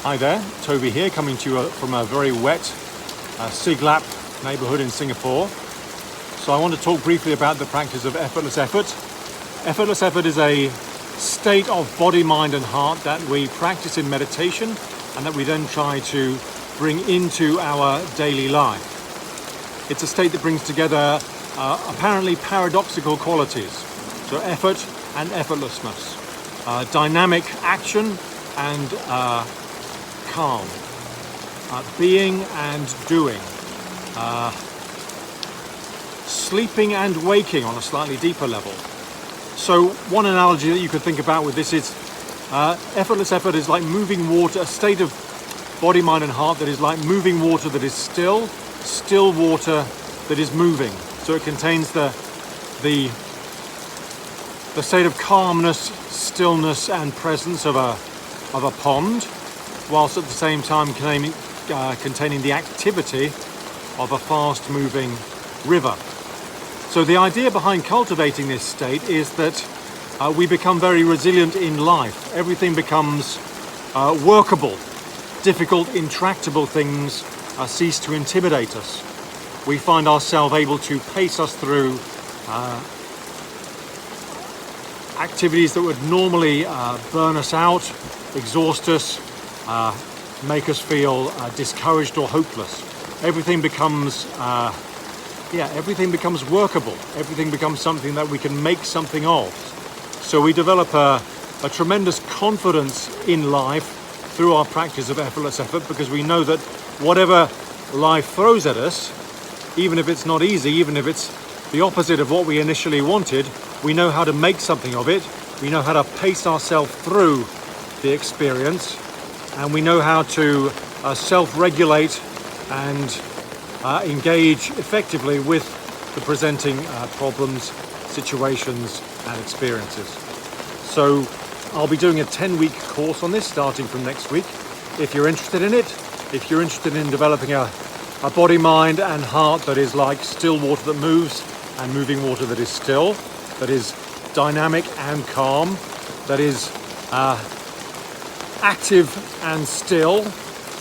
Hi there, Toby here, coming to you from a very wet Siglap neighborhood in Singapore. So I want to talk briefly about the practice of effortless effort. Effortless effort is a state of body, mind and heart that we practice in meditation and that we then try to bring into our daily life. It's a state that brings together apparently paradoxical qualities. So effort and effortlessness, dynamic action and calm, being and doing, sleeping and waking on a slightly deeper level. So one analogy that you could think about with this is effortless effort is like moving water, a state of body, mind and heart that is like moving water that is still water that is moving. So it contains the state of calmness, stillness and presence of a pond, whilst at the same time containing the activity of a fast-moving river. So the idea behind cultivating this state is that we become very resilient in life. Everything becomes workable. Difficult, intractable things cease to intimidate us. We find ourselves able to pace us through activities that would normally burn us out, exhaust us, make us feel discouraged or hopeless. Everything becomes workable. Everything becomes something that we can make something of. So we develop a tremendous confidence in life through our practice of effortless effort, because we know that whatever life throws at us, even if it's not easy, even if it's the opposite of what we initially wanted, we know how to make something of it. We know how to pace ourselves through the experience, and we know how to self-regulate and engage effectively with the presenting problems, situations and experiences. So I'll be doing a 10-week course on this starting from next week. If you're interested in it, if you're interested in developing a body, mind and heart that is like still water that moves and moving water that is still, that is dynamic and calm, that is active and still,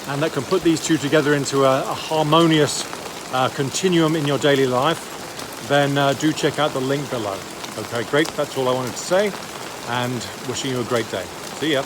and that can put these two together into a harmonious continuum in your daily life, then do check out the link below. Okay, great. That's all I wanted to say, and wishing you a great day. See ya.